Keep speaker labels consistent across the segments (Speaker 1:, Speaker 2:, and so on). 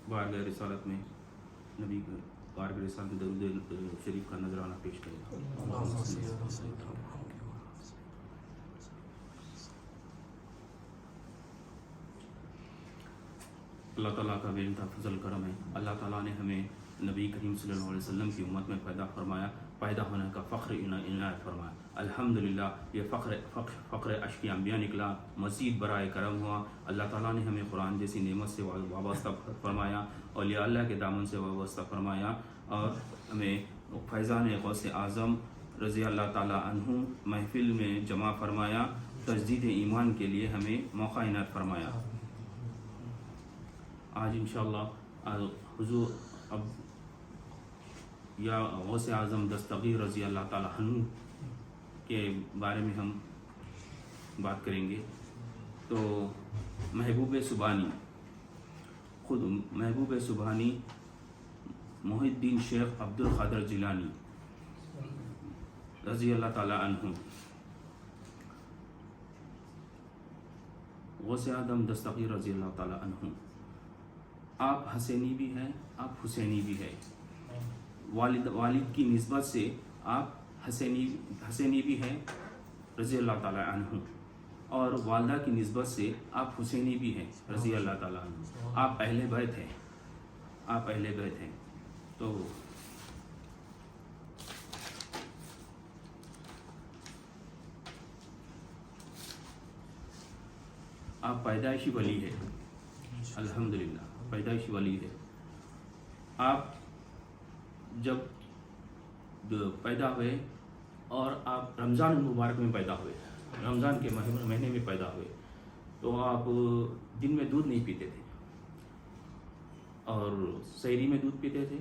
Speaker 1: بارگاہ رسالت میں نبی بارگاہ رسالت میں درود شریف کا نذرانہ پیش کریں۔ اللہ تعالیٰ کا بے انتہا فضل کرم ہے، اللہ تعالیٰ نے ہمیں نبی کریم صلی اللہ علیہ وسلم کی امت میں پیدا ہونے کا فخر عنایت فرمایا۔ الحمدللہ یہ فخر اشکی انبیاء نکلا، مزید برائے کرم ہوا۔ اللہ تعالیٰ نے ہمیں قرآن جیسی نعمت سے وابستہ فرمایا، اولیاء اللہ کے دامن سے وابستہ فرمایا، اور ہمیں فیضان غوث اعظم رضی اللہ تعالیٰ عنہ محفل میں جمع فرمایا، تجدید ایمان کے لیے ہمیں موقع عنایت فرمایا۔ آج انشاءاللہ حضور اب یا غوث اعظم دستگیر رضی اللہ تعالیٰ عنہ کے بارے میں ہم بات کریں گے۔ تو محبوب سبحانی، خود محبوب سبحانی محی الدین شیخ عبد القادر جیلانی رضی اللہ تعالیٰ عنہ، غوث اعظم دستگیر رضی اللہ تعالیٰ عنہ، آپ حسینی بھی ہیں، آپ حسینی بھی ہیں۔ والد کی نسبت سے آپ حسینی بھی ہیں رضی اللہ تعالیٰ عنہ، اور والدہ کی نسبت سے آپ حسینی بھی ہیں رضی اللہ تعالیٰ عنہ۔ آپ اہل بیت ہیں، آپ اہل بیت ہیں۔ تو آپ پیدائشی ولی ہے، الحمدللہ پیدائشی ولی ہے۔ آپ جب پیدا ہوئے اور آپ رمضان المبارک میں پیدا ہوئے، رمضان کے مہینے میں پیدا ہوئے، تو آپ دن میں دودھ نہیں پیتے تھے، اور سحری میں دودھ پیتے تھے،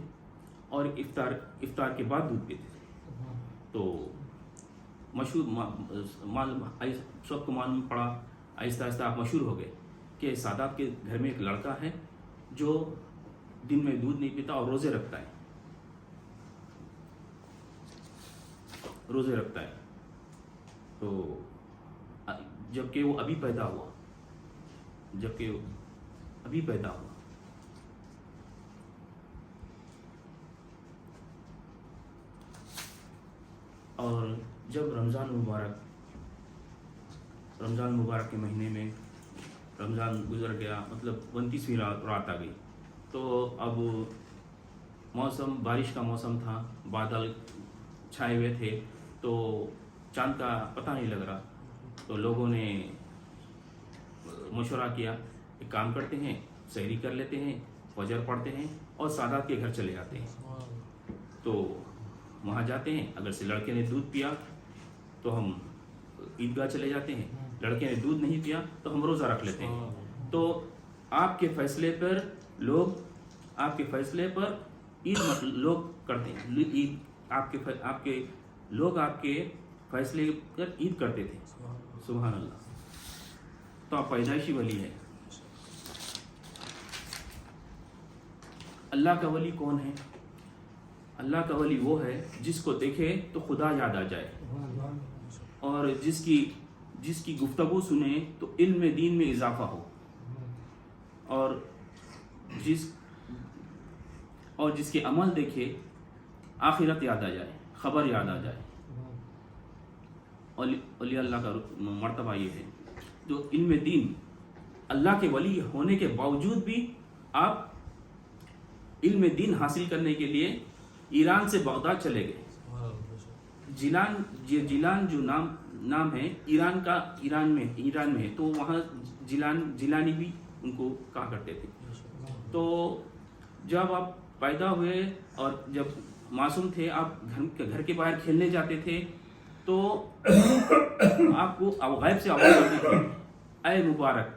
Speaker 1: اور افطار کے بعد دودھ پیتے تھے۔ تو مشہور سب کو معلوم پڑا، آہستہ آہستہ آپ مشہور ہو گئے کہ سادات کے گھر میں ایک لڑکا ہے جو دن میں دودھ نہیں پیتا اور روزے رکھتا ہے، روزے رکھتا ہے۔ تو جبکہ وہ ابھی پیدا ہوا، اور جب رمضان مبارک کے مہینے میں رمضان گزر گیا، مطلب 29ویں رات آ گئی، تو اب موسم بارش کا موسم تھا، بادل چھائے ہوئے تھے، تو چاند کا پتہ نہیں لگ رہا۔ تو لوگوں نے مشورہ کیا، ایک کام کرتے ہیں، سحری کر لیتے ہیں، فجر پڑھتے ہیں، اور سادات کے گھر چلے جاتے ہیں۔ تو وہاں جاتے ہیں، اگر سے لڑکے نے دودھ پیا تو ہم عیدگاہ چلے جاتے ہیں، لڑکے نے دودھ نہیں پیا تو ہم روزہ رکھ لیتے ہیں۔ تو آپ کے فیصلے پر لوگ عید لوگ کرتے ہیں، عید آپ کے فیصلے پر عید کرتے تھے۔ سبحان اللہ۔ تو آپ پیدائشی ولی ہے۔ اللہ کا ولی کون ہے؟ اللہ کا ولی وہ ہے جس کو دیکھے تو خدا یاد آ جائے، اور جس کی گفتگو سنے تو علم دین میں اضافہ ہو، اور جس کے عمل دیکھے آخرت یاد آ جائے، خبر یاد آ جائے۔ اولیاء اللہ کا مرتبہ یہ ہے، جو علم دین، اللہ کے ولی ہونے کے باوجود بھی آپ علم دین حاصل کرنے کے لیے ایران سے بغداد چلے گئے۔ جیلان جو نام ہے ایران میں ہے، تو وہاں جیلانی بھی ان کو کہا کرتے تھے۔ تو جب آپ پیدا ہوئے اور جب معصوم تھے، آپ گھر کے باہر کھیلنے جاتے تھے، تو آپ کو غیب سے آواز آتی تھی، اے مبارک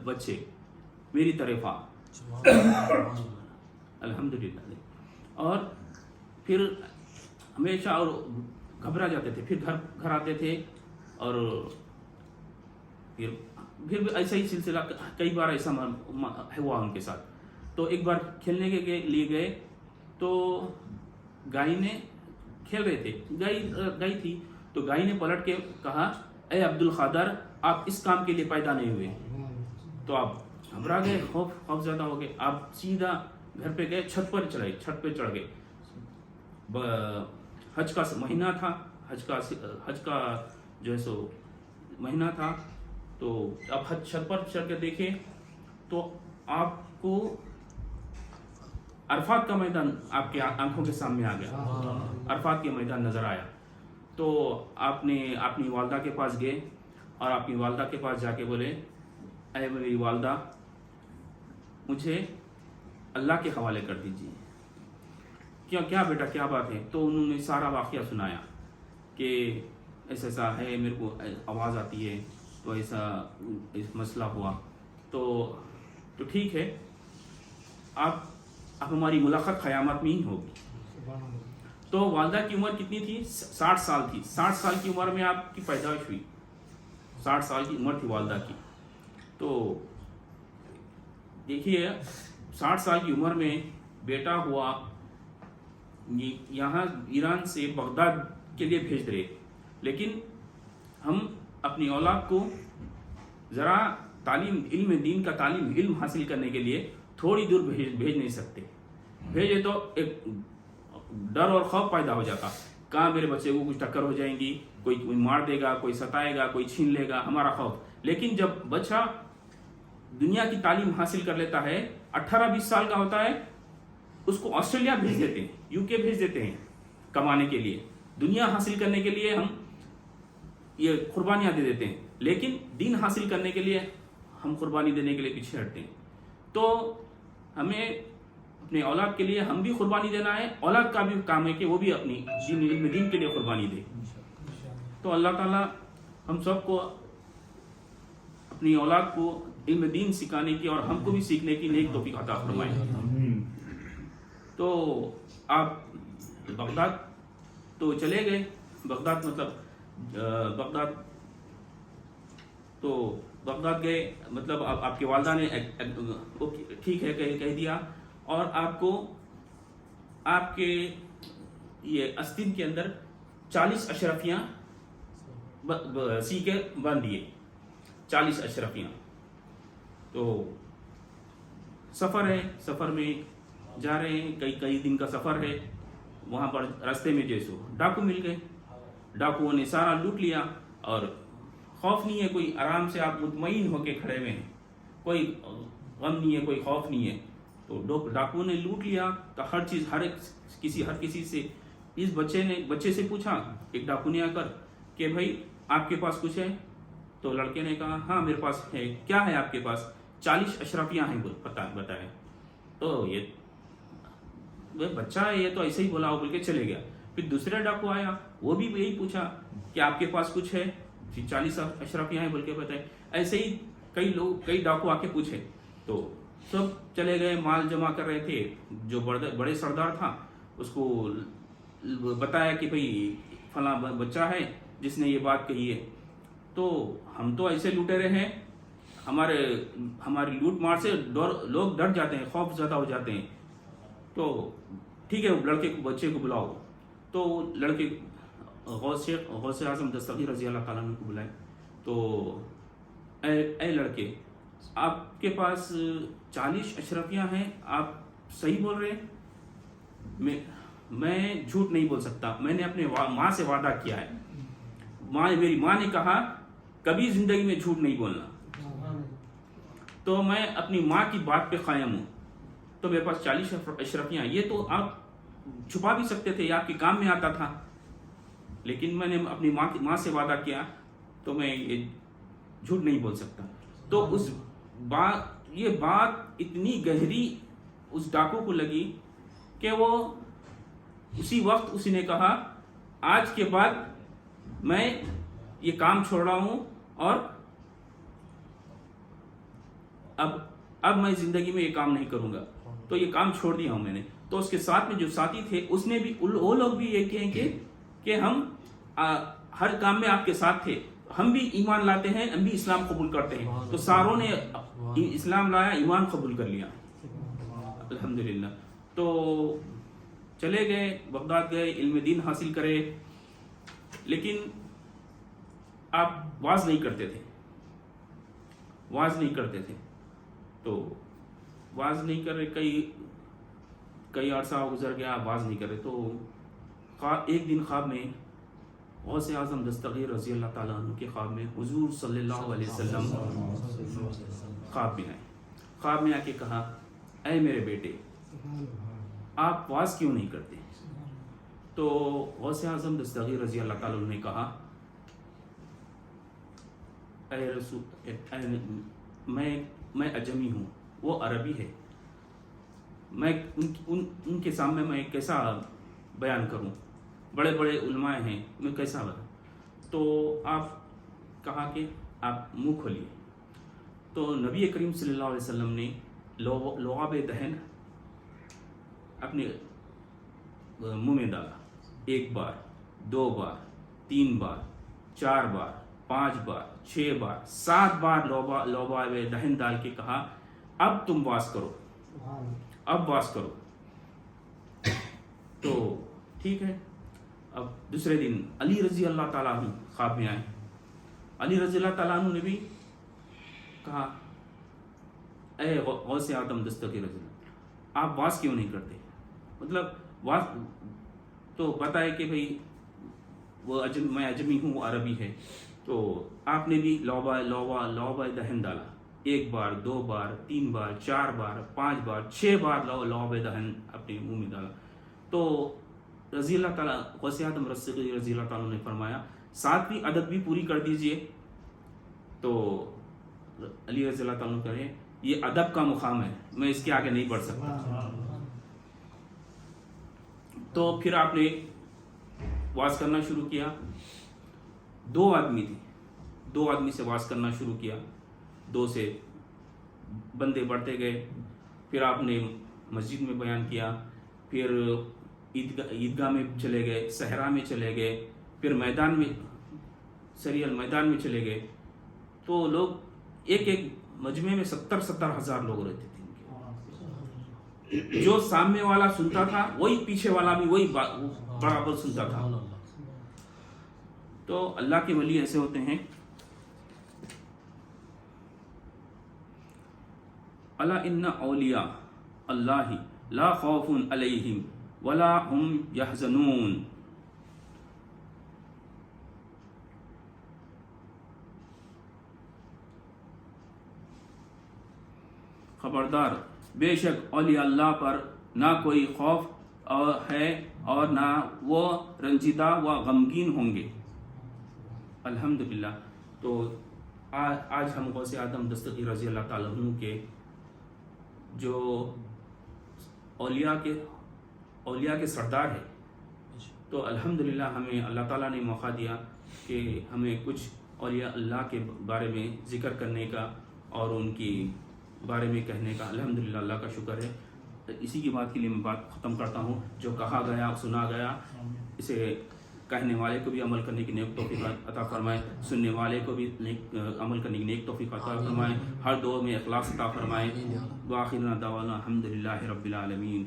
Speaker 1: بچے میری طرف آ۔ الحمدللہ۔ اور پھر ہمیشہ اور گھبرا جاتے تھے، پھر گھر آتے تھے، اور پھر بھی ایسا ہی سلسلہ کئی بار ایسا ہوا ان کے ساتھ۔ تو ایک بار کھیلنے کے لیے گئے، تو گائے نے کھیل رہے تھے، گائے تھی، تو گائے نے پلٹ کے کہا، اے عبد القادر آپ اس کام کے لیے پیدا نہیں ہوئے. تو آپ گھبرا گئے, خوف زیادہ ہو گئے, آپ سیدھا گھر پہ گئے, چھت پہ چڑھ گئے. حج کا مہینہ تھا, حج کا جو ہے سو مہینہ تھا. تو اب چھت پر چڑھ کے دیکھیں تو آپ کو عرفات کا میدان آپ کے آنکھوں کے سامنے آ گیا, عرفات کے میدان نظر آیا. تو آپ نے اپنی والدہ کے پاس گئے اور اپنی والدہ کے پاس جا کے بولے, اے میری والدہ مجھے اللہ کے حوالے کر دیجیے. کیا بیٹا کیا بات ہے؟ تو انہوں نے سارا واقعہ سنایا کہ ایسا ہے, میرے کو آواز آتی ہے, تو ایسا مسئلہ ہوا. تو ٹھیک ہے, اب ہماری ملاقات قیامت میں ہی ہوگی. تو والدہ کی عمر کتنی تھی؟ 60 سال تھی. 60 سال کی عمر میں آپ کی پیدائش ہوئی, 60 سال کی عمر تھی والدہ کی. تو دیکھیے 60 سال کی عمر میں بیٹا ہوا, یہاں ایران سے بغداد کے لیے بھیج رہے, لیکن ہم اپنی اولاد کو ذرا علم دین کا علم حاصل کرنے کے لیے تھوڑی دور بھیج نہیں سکتے. بھیجے تو ایک ڈر اور خوف پیدا ہو جاتا, کہاں میرے بچے کو کچھ ٹکر ہو جائیں گی, کوئی مار دے گا, کوئی ستائے گا, کوئی چھین لے گا, ہمارا خوف. لیکن جب بچہ دنیا کی تعلیم حاصل کر لیتا ہے, 18-20 سال کا ہوتا ہے, اس کو آسٹریلیا بھیج دیتے ہیں, UK بھیج دیتے ہیں کمانے کے لیے. دنیا حاصل کرنے کے لیے ہم یہ قربانیاں دے دیتے ہیں, لیکن دین حاصل کرنے کے لیے ہم قربانی دینے کے لیے پیچھے ہٹتے ہیں. تو ہمیں اپنے اولاد کے لیے ہم بھی قربانی دینا ہے, اولاد کا بھی کام ہے کہ وہ بھی اپنی علم دین کے لیے قربانی دے. تو اللہ تعالیٰ ہم سب کو اپنی اولاد کو علم دین سکھانے کی اور ہم کو بھی سیکھنے کی نیک توفیق عطا فرمائے. تو آپ بغداد تو چلے گئے, بغداد گئے, مطلب آپ کی والدہ نے ٹھیک ہے کہہ دیا, اور آپ کو آپ کے یہ استین کے اندر 40 اشرفیاں سی کے باندھ دیے, 40 اشرفیاں. تو سفر ہے, سفر میں جا رہے ہیں, کئی دن کا سفر ہے. وہاں پر راستے میں جیسو ڈاکو مل گئے, ڈاکوؤں نے سارا لوٹ لیا, اور خوف نہیں ہے, کوئی آرام سے آپ مطمئن ہو کے کھڑے ہوئے ہیں, کوئی غم نہیں ہے, کوئی خوف نہیں ہے. تو ڈاکوؤں نے لوٹ لیا. تو ہر چیز ہر کسی سے, اس بچے سے پوچھا, ایک ڈاکو نے آ کر کہ بھائی آپ کے پاس کچھ ہے؟ تو لڑکے نے کہا ہاں میرے پاس ہے. کیا ہے آپ کے پاس؟ 40 اشرفیاں ہیں بتائے. تو یہ بچہ ہے, یہ تو ایسے ہی بولا ہو بول کے چلے گیا. پھر دوسرا ڈاکو آیا, وہ بھی یہی پوچھا کہ آپ کے پاس کچھ ہے؟ 40 اشرفیاں ہیں بول کے بتائے. ایسے ہی کئی ڈاکو آ کے پوچھے. تو سب چلے گئے, مال جمع کر رہے تھے. جو بڑے سردار تھا اس کو بتایا کہ بھئی فلاں بچہ ہے جس نے یہ بات کہی ہے. تو ہم تو ایسے لوٹے رہے ہیں, ہماری لوٹ مار سے لوگ ڈر جاتے ہیں, خوف زیادہ ہو جاتے ہیں. تو ٹھیک ہے, بچے کو بلاؤ. تو لڑکے غوث اعظم دستگیر رضی اللہ تعالیٰ عنہ کو بلائے. تو اے لڑکے, آپ کے پاس 40 اشرفیاں ہیں, آپ صحیح بول رہے ہیں؟ میں جھوٹ نہیں بول سکتا, میں نے اپنے ماں سے وعدہ کیا ہے. میری ماں نے کہا کبھی زندگی میں جھوٹ نہیں بولنا, تو میں اپنی ماں کی بات پہ قائم ہوں. تو میرے پاس 40 اشرفیاں, یہ تو آپ چھپا بھی سکتے تھے, یہ آپ کے کام میں آتا تھا, لیکن میں نے اپنی ماں سے وعدہ کیا, تو میں یہ جھوٹ نہیں بول سکتا. تو یہ بات اتنی گہری اس ڈاکو کو لگی کہ وہ اسی وقت اسی نے کہا آج کے بعد میں یہ کام چھوڑ رہا ہوں, اور اب میں زندگی میں یہ کام نہیں کروں گا. تو یہ کام چھوڑ دیا ہوں میں نے. تو اس کے ساتھ میں جو ساتھی تھے اس نے بھی, وہ لوگ بھی یہ کہیں کہ ہم ہر کام میں آپ کے ساتھ تھے, ہم بھی ایمان لاتے ہیں, ہم بھی اسلام قبول کرتے ہیں. تو ساروں نے اسلام لایا, ایمان قبول کر لیا, الحمدللہ. تو چلے گئے, بغداد گئے, علم دین حاصل کرے, لیکن آپ واز نہیں کرتے تھے. واز نہیں کرتے تھے. تو واز نہیں کر رہے, کئی عرصہ گزر گیا, واز نہیں کر رہے. تو ایک دن خواب میں غوث اعظم دستگیر رضی اللہ تعالیٰ عنہ کے خواب میں حضور صلی اللہ علیہ وسلم خواب میں آئے. خواب میں آ کے کہا, اے میرے بیٹے, آپ واز کیوں نہیں کرتے؟ تو غوث اعظم دستگیر رضی اللہ تعالیٰ عنہ نے کہا, اے رسول, میں اجمی ہوں, وہ عربی ہے, میں ان کے سامنے میں کیسا بیان کروں, بڑے بڑے علماء ہیں, میں کیسا بیان. تو آپ کہا کہ آپ منہ کھولیے. تو نبی کریم صلی اللہ علیہ وسلم نے لعاب دہن اپنے منہ میں ڈالا. 1 بار, 2 بار, 3 بار, 4 بار, 5 بار, 6 بار, 7 بار لعاب دہن ڈال کے کہا, اب تم واز کرو, اب واز کرو. تو ٹھیک ہے. اب دوسرے دن علی رضی اللہ تعالیٰ عنہ خواب میں آئے. علی رضی اللہ تعالیٰ عنہ نے بھی کہا, اے غوث اعظم دستگیر رضی اللہ, آپ واز کیوں نہیں کرتے؟ مطلب واز تو بتائے کہ بھئی وہ میں اجمی ہوں, وہ عربی ہے. تو آپ نے بھی لعاب دہن ڈالا. 1 بار, 2 بار, 3 بار, 4 بار, 5 بار, 6 بار لعاب دہن اپنے منہ میں ڈالا. تو رضی اللہ تعالیٰ غوث اعظم رضی اللہ تعالیٰ نے فرمایا, 7ویں عدد بھی پوری کر دیجئے. تو علی رضی اللہ تعالیٰ کہے, یہ ادب کا مقام ہے, میں اس کے آگے نہیں بڑھ سکتا. تو پھر آپ نے واز کرنا شروع کیا. 2 آدمی تھے, 2 آدمی سے واز کرنا شروع کیا. 2 سے بندے بڑھتے گئے. پھر آپ نے مسجد میں بیان کیا, پھر عیدگاہ میں چلے گئے, صحرا میں چلے گئے, پھر میدان میں میدان میں چلے گئے. تو لوگ ایک مجمع میں 70 ہزار لوگ رہتے تھے. جو سامنے والا سنتا تھا وہی پیچھے والا بھی وہی برابر سنتا تھا. تو اللہ کے ولی ایسے ہوتے ہیں. الا ان اولیاء اللہ لا خوف علیہم ولا هم يحزنون. خبردار, بے شک اولیاء اللہ پر نہ کوئی خوف ہے اور نہ وہ رنجیدہ و غمگین ہوں گے. الحمدللہ. تو آج ہم غوث اعظم دستگیر رضی اللہ تعالیٰ عنہ کے جو اولیاء کے سردار ہے, تو الحمدللہ ہمیں اللہ تعالیٰ نے موقع دیا کہ ہمیں کچھ اولیاء اللہ کے بارے میں ذکر کرنے کا اور ان کی بارے میں کہنے کا. الحمدللہ اللہ کا شکر ہے. اسی کی بات کے لیے میں بات ختم کرتا ہوں. جو کہا گیا سنا گیا, اسے کہنے والے کو بھی عمل کرنے کی نیک توفیق عطا فرمائے, سننے والے کو بھی عمل کرنے کی نیک توفیق عطا فرمائے, ہر دور میں اخلاص عطا فرمائے. وآخر دعوانا الحمدللہ رب العالمین.